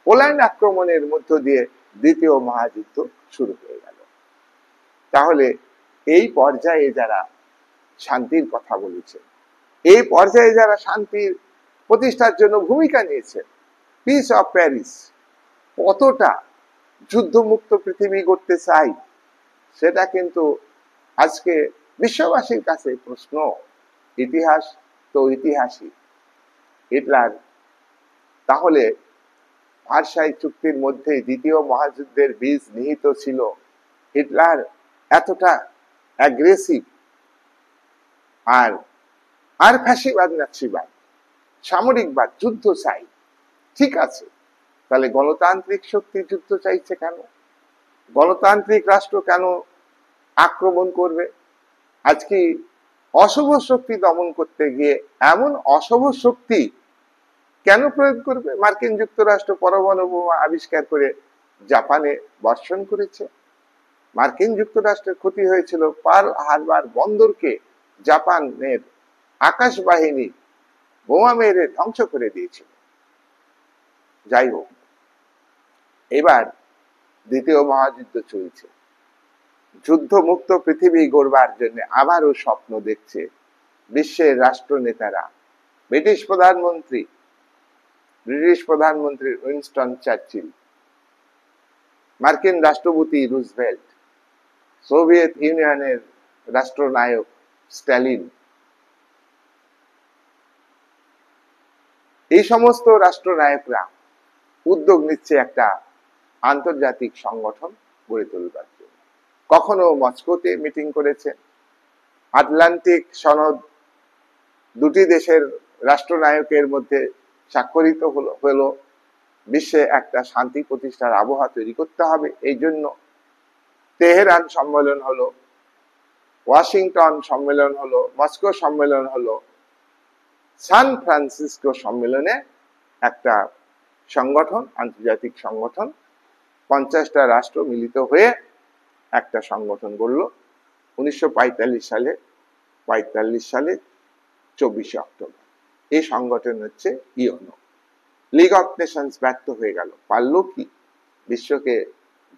পোল্যান্ড আক্রমণের মধ্য দিয়ে দ্বিতীয় মহাযুদ্ধ শুরু হয়ে গেল। তাহলে এই পর্যায়ে যারা শান্তির কথা বলেছে, এই পর্যায়ে যারা শান্তির প্রতিষ্ঠার জন্য ভূমিকা নিয়েছে, পিস অফ প্যারিস, কতটা যুদ্ধমুক্ত পৃথিবী করতে চাই, সেটা কিন্তু আজকে বিশ্ববাসীর কাছে প্রশ্ন। ইতিহাস তো ইতিহাসই। হিটলার তাহলে ভার্সাই চুক্তির মধ্যে দ্বিতীয় মহাযুদ্ধের বীজ নিহিত ছিল। হিটলার এতটা অ্যাগ্রেসিভ। আর ফ্যাসিবাদ, নাৎসিবাদ, সামরিকবাদ, যুদ্ধ চাই, ঠিক আছে। তাহলে গণতান্ত্রিক শক্তি যুদ্ধ চাইছে কেন? গণতান্ত্রিক রাষ্ট্র কেন আক্রমণ করবে? আজকে অশুভ শক্তি দমন করতে গিয়ে এমন অশুভ শক্তি কেন প্রয়োগ করবে? মার্কিন যুক্তরাষ্ট্র পরমাণু বোমা আবিষ্কার করে জাপানে বর্ষণ করেছে। মার্কিন যুক্তরাষ্ট্রের ক্ষতি হয়েছিল, পার্ল হারবার বন্দরকে জাপানের আকাশ বাহিনী বোমা মেরে ধ্বংস করে দিয়েছিল। যাই হোক, এবার দ্বিতীয় মহাযুদ্ধ চলছে। যুদ্ধমুক্ত পৃথিবী গড়বার জন্য আবারও স্বপ্ন দেখছে বিশ্বের রাষ্ট্র নেতারা। ব্রিটিশ প্রধানমন্ত্রী উইনস্টন চার্চিল, মার্কিন রাষ্ট্রপতি রুজভেল্ট, সোভিয়েত ইউনিয়নের রাষ্ট্রনায়ক স্ট্যালিন, এই সমস্ত রাষ্ট্রনায়করা উদ্যোগ নিচ্ছে একটা আন্তর্জাতিক সংগঠন গড়ে তোলবার জন্য। কখনো মস্কোতে মিটিং করেছে। আটলান্টিক সনদ দুটি দেশের রাষ্ট্রনায়কের মধ্যে স্বাক্ষরিত হলো। বিশ্বে একটা শান্তি প্রতিষ্ঠার আবহাওয়া তৈরি করতে হবে। এই জন্য তেহরান সম্মেলন হলো, ওয়াশিংটন সম্মেলন হলো, মস্কো সম্মেলন হলো, সান ফ্রান্সিসকো সম্মেলনে একটা সংগঠন, আন্তর্জাতিক সংগঠন, 50টা রাষ্ট্র মিলিত হয়ে একটা সংগঠন গড়ল 1945 সালে 24 অক্টোবর। এই সংগঠন হচ্ছে ইউএনও। লিগ অফ নেশনস ব্যর্থ হয়ে গেল। পারল কি বিশ্বকে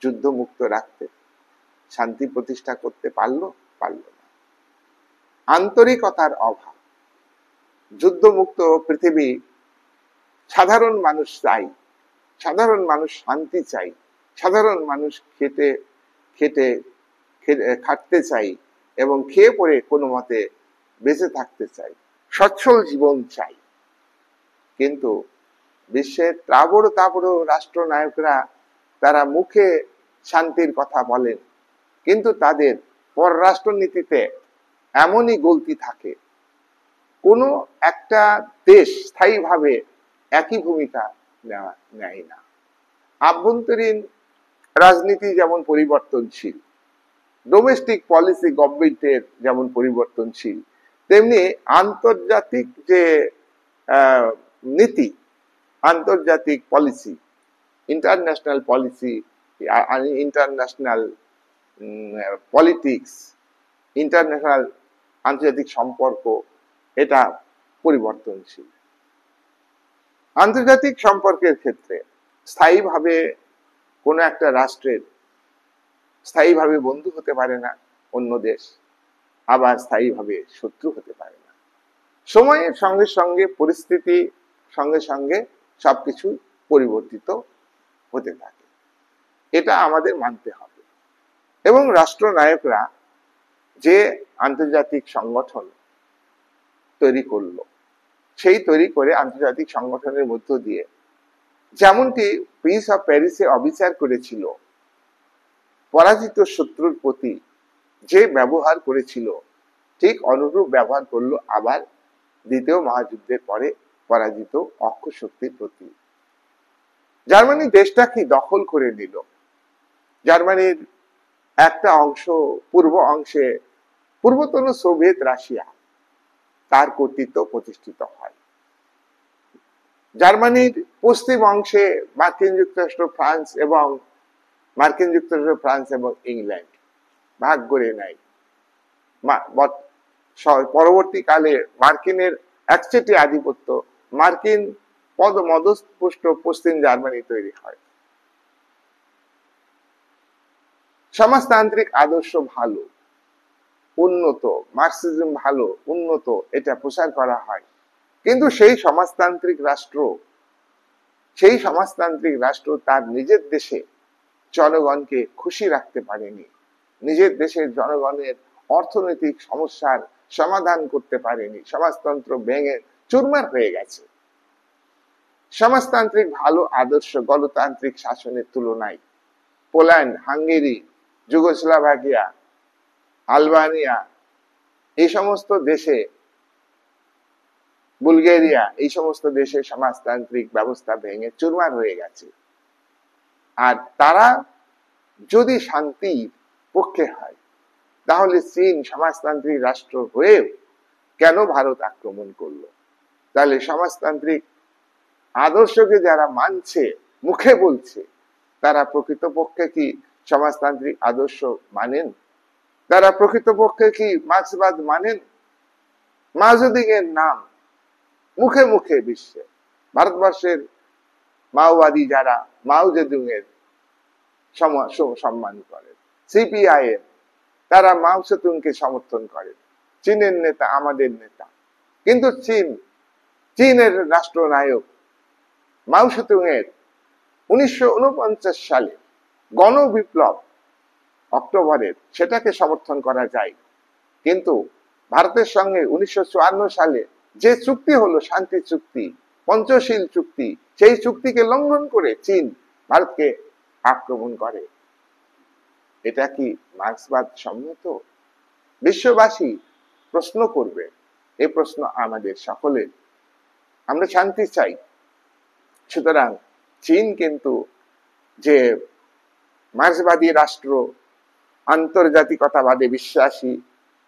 যুদ্ধমুক্ত রাখতে, শান্তি প্রতিষ্ঠা করতে? পারল না। আন্তরিকতার অভাব। যুদ্ধমুক্ত পৃথিবী সাধারণ মানুষ চাই, সাধারণ মানুষ শান্তি চাই, সাধারণ মানুষ খাটতে চাই এবং খেয়ে পরে কোনো মতে বেঁচে থাকতে চাই, সচ্ছল জীবন চাই। কিন্তু বিশ্বের তাবড় রাষ্ট্রনায়করা তারা মুখে শান্তির কথা বলেন, কিন্তু তাদের পররাষ্ট্রনীতিতে এমনই গলতি থাকে। কোনো একটা দেশ স্থায়ীভাবে একই ভূমিকা নেয় না। আভ্যন্তরীণ রাজনীতি যেমন পরিবর্তনশীল, ডোমেস্টিক পলিসি গভর্নমেন্টের যেমন পরিবর্তনশীল, তেমনি আন্তর্জাতিক যে নীতি, আন্তর্জাতিক policy, international policy, international politics, international আন্তর্জাতিক সম্পর্ক, এটা পরিবর্তনশীল। আন্তর্জাতিক সম্পর্কের ক্ষেত্রে স্থায়ীভাবে কোনো একটা রাষ্ট্রের স্থায়ীভাবে বন্ধু হতে পারে না অন্য দেশ, আবার স্থায়ীভাবে শত্রু হতে পারে না। সময়ের সঙ্গে সঙ্গে, পরিস্থিতি সঙ্গে সঙ্গে সবকিছু পরিবর্তিত হতে থাকে, এটা আমাদের মানতে হবে। এবং রাষ্ট্রনায়করা যে আন্তর্জাতিক সংগঠন তৈরি করলো, সেই তৈরি করে আন্তর্জাতিক সংগঠনের মধ্য দিয়ে যেমনটি পিস অফ প্যারিসে অবিচার করেছিল, পরাজিত শত্রুর প্রতি যে ব্যবহার করেছিল, ঠিক অনুরূপ ব্যবহার করলো আবার দ্বিতীয় মহাযুদ্ধের পরে পরাজিত অক্ষ শক্তির প্রতি। জার্মানি দেশটাকে দখল করে নিল। জার্মানির একটা অংশ, পূর্ব অংশে পূর্বতন সোভিয়েত রাশিয়া, তার কর্তৃত্ব প্রতিষ্ঠিত হয়। জার্মানির পশ্চিম অংশে মার্কিন যুক্তরাষ্ট্র, ফ্রান্স এবং ইংল্যান্ড ভাগ করে নেয়। পরবর্তীকালে মার্কিনের একচেটি আধিপত্য, মার্কিন মদস্পুষ্ট পশ্চিম জার্মানি তৈরি হয়। সমাজতান্ত্রিক আদর্শ ভালো, উন্নত, মার্কসিজম ভালো, উন্নত, এটা প্রচার করা হয়। কিন্তু সেই সমাজতান্ত্রিক রাষ্ট্র তার নিজের দেশে জনগণকে খুশি রাখতে পারেনি, নিজের দেশের জনগণের অর্থনৈতিক সমস্যার সমাধান করতে পারেনি। সমাজতন্ত্র ভেঙে চুরমার হয়ে গেছে। সমাজতান্ত্রিক ভালো আদর্শ গণতান্ত্রিক শাসনের তুলনায় পোল্যান্ড, হাঙ্গেরি, যুগোস্লাভিয়া, আলবানিয়া, এই সমস্ত দেশে, বুলগেরিয়া, এই সমস্ত দেশে সমাজতান্ত্রিক ব্যবস্থা ভেঙে চুরমার হয়ে গেছে। আর তারা যদি শান্তির পক্ষে হয়, তাহলে চীন সমাজতান্ত্রিক রাষ্ট্র হয়েও কেন ভারত আক্রমণ করলো? তাহলে সমাজতান্ত্রিক আদর্শকে যারা মানছে, মুখে বলছে, তারা প্রকৃতপক্ষে কি সমাজতান্ত্রিক আদর্শ মানেন? তারা প্রকৃতপক্ষে কি মার্ক্সবাদ মানেন? মাওজেদুংয়ের নাম মুখে মুখে বিশ্বে, ভারতবর্ষের মাওবাদী যারা মাওজেদুংয়ের সম্মান করেন, সিপিআইএম, তারা মাও সেতুংকে সমর্থন করেন। চীনের নেতা আমাদের নেতা। কিন্তু চীনের রাষ্ট্রনায়ক মাও সেতুংয়ের 1949 সালে গণবিপ্লব অক্টোবরের, সেটাকে সমর্থন করা যায়। কিন্তু ভারতের সঙ্গে 1954 সালে যে চুক্তি হলো, শান্তি চুক্তি, পঞ্চশীল চুক্তি, সেই চুক্তিকে লঙ্ঘন করে চীন ভারতকে আক্রমণ করে। এটা কি মার্ক্সবাদ সম্মত? বিশ্ববাসী প্রশ্ন করবে। এই প্রশ্ন আমাদের সকলের। আমরা শান্তি চাই। সুতরাং চীন কিন্তু যে মার্ক্সবাদী রাষ্ট্র, আন্তর্জাতিকতাবাদে বিশ্বাসী,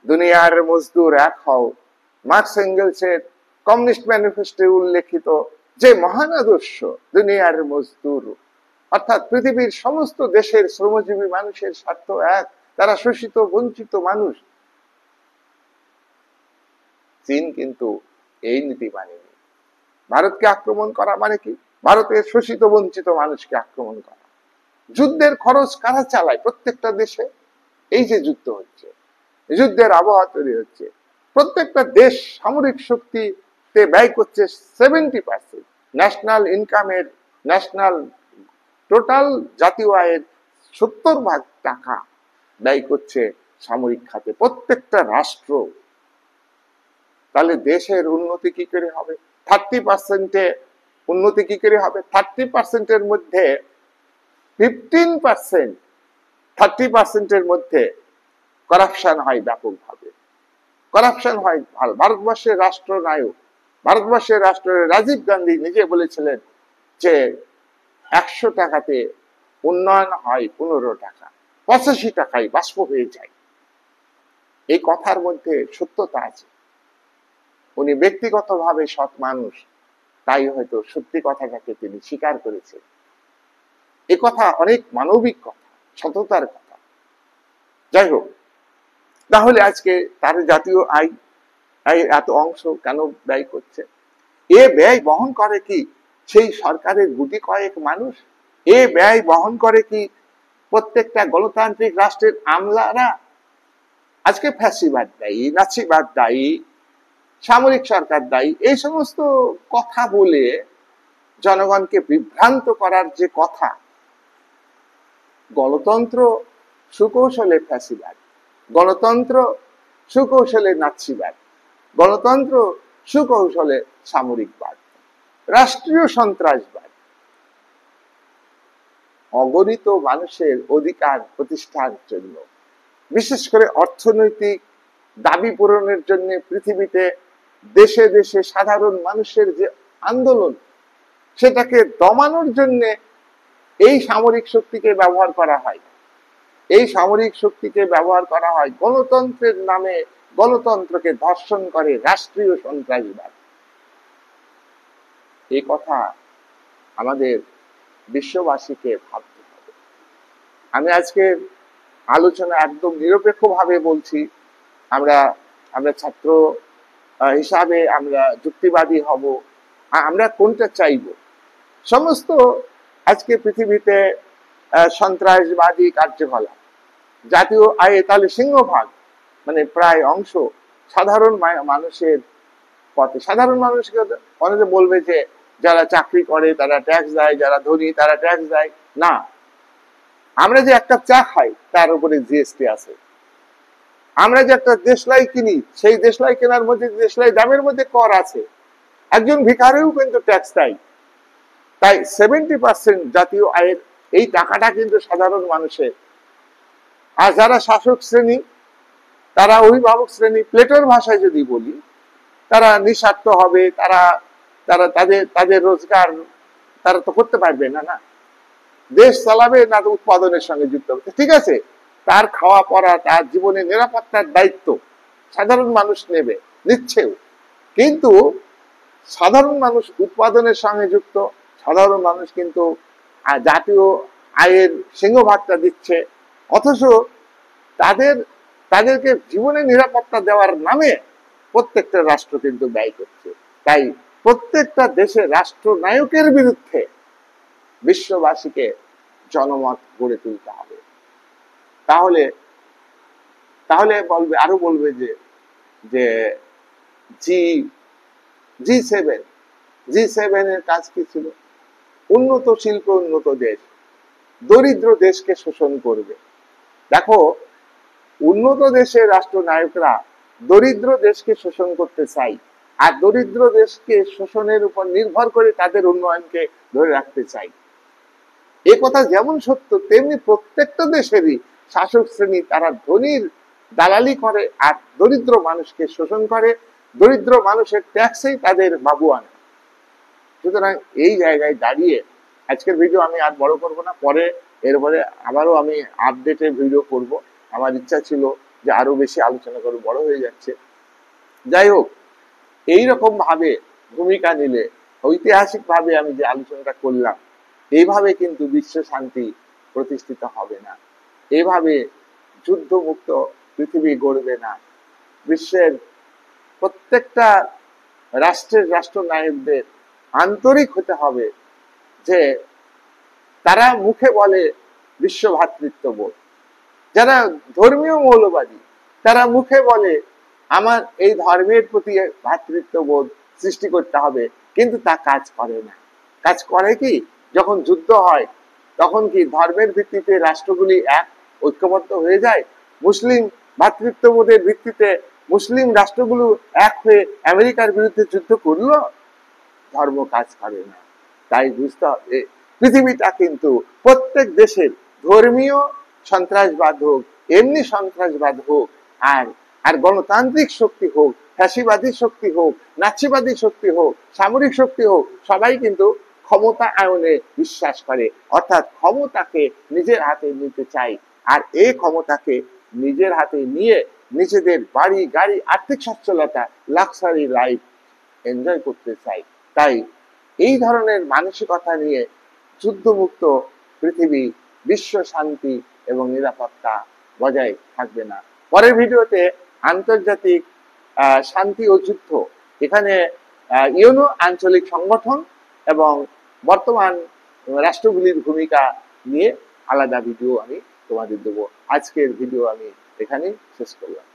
দুনিয়ার মজদুর এক হও, মার্কস এঙ্গেলসের কমিউনিস্ট ম্যানিফেস্টোতে উল্লেখিত যে মহান আদর্শ, দুনিয়ার মজদুর, অর্থাৎ পৃথিবীর সমস্ত দেশের শ্রমজীবী মানুষের স্বার্থ এক, তারা শোষিত বঞ্চিত মানুষ। চীন কিন্তু এই নীতি মানেনি। ভারতকে আক্রমণ করা মানে কি? ভারতের শোষিত বঞ্চিত মানুষকে আক্রমণ করা। যুদ্ধের খরচ কারা চালায়? প্রত্যেকটা দেশে। এই যে যুদ্ধ হচ্ছে, যুদ্ধের আবহাওয়া তৈরি হচ্ছে, প্রত্যেকটা দেশ সামরিক শক্তিতে ব্যয় করছে 70%। ন্যাশনাল ইনকামের, ন্যাশনাল টোটাল জাতীয় আয়ের 70% টাকা ব্যয় করছে সামরিক খাতে, প্রত্যেকটা রাষ্ট্র। তাহলে দেশের উন্নতি কি করে হবে? 30%-এ উন্নতি কি করে হবে? 30%-এর মধ্যে 15%, 30%-এর মধ্যে করাপশন হয় ব্যাপকভাবে। করাপশন হয়। ভারতবর্ষের রাষ্ট্রনায়ক, ভারতবর্ষের রাজীব গান্ধী নিজে বলেছিলেন যে 100 টাকাতে উন্নয়ন হয় 15 টাকা, 85 টাকায় বাষ্প হয়ে যায়। এই কথার মধ্যে সত্যতা আছে। উনি ব্যক্তিগতভাবে সৎ মানুষ, তাই হয়তো সত্যি কথাটাকে তিনি স্বীকার করেছেন। এ কথা অনেক মানবিক কথা, সততার কথা। যাই হোক, তাহলে আজকে তার জাতীয় আয় এত অংশ কেন ব্যয় করছে? এ ব্যয় বহন করে কি সেই সরকারের গুটি কয়েক মানুষ? এ ব্যয় বহন করে কি প্রত্যেকটা গণতান্ত্রিক রাষ্ট্রের আমলারা? আজকে ফ্যাসিবাদ দায়ী, নাৎসিবাদ দায়ী, সামরিক সরকার দায়ী, এই সমস্ত কথা বলে জনগণকে বিভ্রান্ত করার যে কথা, গণতন্ত্র সুকৌশলে ফ্যাসিবাদ, গণতন্ত্র সুকৌশলে নাৎসিবাদ, গণতন্ত্র সুকৌশলে সামরিকবাদ, রাষ্ট্রীয় সন্ত্রাসবাদ, অগণিত মানুষের অধিকার প্রতিষ্ঠার জন্য, বিশেষ করে অর্থনৈতিক দাবি পূরণের জন্য পৃথিবীতে দেশে দেশে সাধারণ মানুষের যে আন্দোলন, সেটাকে দমানোর জন্য এই সামরিক শক্তিকে ব্যবহার করা হয়। এই সামরিক শক্তিকে ব্যবহার করা হয় গণতন্ত্রের নামে, গণতন্ত্রকে ধর্ষণ করে রাষ্ট্রীয় সন্ত্রাসবাদ। এই কথা আমাদের বিশ্ববাসীকে ভাবতে হবে। আমি আজকে আলোচনা একদম নিরপেক্ষভাবে বলছি। আমরা ছাত্র হিসাবে আমরা যুক্তিবাদী হব। আমরা কোনটা চাইব? সমস্ত আজকে পৃথিবীতে সন্ত্রাসবাদী কার্যকলাপ, জাতীয় আয়ে তাহলে সিংহভাগ মানে প্রায় অংশ সাধারণ মানুষের পথে। সাধারণ মানুষকে অনেকে বলবে যে যারা চাকরি করে তারা ট্যাক্স দেয়, যারা ধনী তারা ট্যাক্স দেয় না। আমরা যে একটা চা খাই তার উপরে জিএসটি আছে। আমরা যে একটা দেশলাই কিনি, সেই দেশলাই কেনার মধ্যে দেশলাই দামের মধ্যে কর আছে। একজন ভিখারিও কিন্তু ট্যাক্স দেয়। তাই 70% জাতীয় আয়ের এই টাকাটা কিন্তু সাধারণ মানুষের। আর যারা শাসক শ্রেণী, তারা অভিভাবক শ্রেণী, প্লেটোর ভাষায় যদি বলি, তারা নিঃস্বার্থ হবে। তারা তাদের রোজগার তারা তো করতে পারবে না, না দেশ চালাবে না তো উৎপাদনের সঙ্গে যুক্ত হবে। ঠিক আছে, তার খাওয়া পড়া, তার জীবনের নিরাপত্তার দায়িত্ব সাধারণ মানুষ নেবে, নিচ্ছেও। কিন্তু সাধারণ মানুষ উৎপাদনের সঙ্গে যুক্ত, সাধারণ মানুষ কিন্তু জাতীয় আয়ের সিংহভাগটা দিচ্ছে। অথচ তাদেরকে জীবনের নিরাপত্তা দেওয়ার নামে প্রত্যেকটা রাষ্ট্র কিন্তু ব্যয় করছে। তাই প্রত্যেকটা দেশে রাষ্ট্রনায়কের বিরুদ্ধে বিশ্ববাসীকে জনমত গড়ে তুলতে হবে। তাহলে আরো বলবে যে G7 এর কাজ কি ছিল? উন্নত শিল্প, উন্নত দেশ দরিদ্র দেশকে শোষণ করবে। দেখো, উন্নত দেশের রাষ্ট্রনায়করা দরিদ্র দেশকে শোষণ করতে চাই, আর দরিদ্র দেশকে শোষণের উপর নির্ভর করে তাদের উন্নয়নকে ধরে রাখতে চাই। এ কথা যেমন সত্য, তেমনি প্রত্যেকটা দেশেরই শাসক শ্রেণী তারা ধনীর দালালি করে আর দরিদ্র মানুষকে শোষণ করে। দরিদ্র মানুষের ট্যাক্সেই তাদের বাবু আনে। সুতরাং এই জায়গায় দাঁড়িয়ে আজকের ভিডিও আমি আর বড় করব না। এরপরে আবারও আমি আপডেটের ভিডিও করব। আমার ইচ্ছা ছিল যে আরো বেশি আলোচনা করে, বড় হয়ে যাচ্ছে। যাই হোক, এইরকম ভাবে ভূমিকা নিলে, ঐতিহাসিক ভাবে আমি যে আলোচনাটা করলাম, এইভাবে কিন্তু বিশ্ব শান্তি প্রতিষ্ঠিত হবে না। এইভাবে যুদ্ধমুক্ত পৃথিবী গড়বে না। বিশ্বের প্রত্যেকটা রাষ্ট্রের রাষ্ট্রনায়কদের আন্তরিক হতে হবে যে তারা মুখে বলে বিশ্ব ভ্রাতৃত্ববোধ। যারা ধর্মীয় মৌলবাদী তারা মুখে বলে আমার এই ধর্মের প্রতি ভ্রাতৃত্ববোধ সৃষ্টি করতে হবে, কিন্তু তা কাজ করে না। কাজ করে কি? যখন যুদ্ধ হয় তখন কি ধর্মের ভিত্তিতে রাষ্ট্রগুলি এক ঐক্যবদ্ধ হয়ে যায়? মুসলিম ভ্রাতৃত্ববোধের ভিত্তিতে মুসলিম রাষ্ট্রগুলো এক হয়ে আমেরিকার বিরুদ্ধে যুদ্ধ করলো? ধর্ম কাজ করে না। তাই বুঝতে হবে পৃথিবীটা কিন্তু প্রত্যেক দেশের ধর্মীয় সন্ত্রাসবাদ হোক, এমনি সন্ত্রাসবাদ হোক, আর গণতান্ত্রিক শক্তি হোক, ফ্যাসিবাদী শক্তি হোক, নাৎসিবাদী শক্তি হোক, সামরিক শক্তি হোক, সবাই কিন্তু ক্ষমতা আয়নে বিশ্বাস করে, অর্থাৎ ক্ষমতাকে নিজের হাতে নিতে চায়। আর এই ক্ষমতাকে নিজের হাতে নিয়ে নিজেদের বাড়ি গাড়ি আর্থিক সচ্ছলতা লাক্সারি লাইফ এনজয় করতে চাই। তাই এই ধরনের মানসিকতা নিয়ে যুদ্ধমুক্ত পৃথিবী, বিশ্ব শান্তি এবং নিরাপত্তা বজায় থাকবে না। পরের ভিডিওতে আন্তর্জাতিক শান্তি ও যুদ্ধ, এখানে ইউনো আঞ্চলিক সংগঠন এবং বর্তমান রাষ্ট্রগুলির ভূমিকা নিয়ে আলাদা ভিডিও আমি তোমাদের দেবো। আজকের ভিডিও আমি এখানেই শেষ করলাম।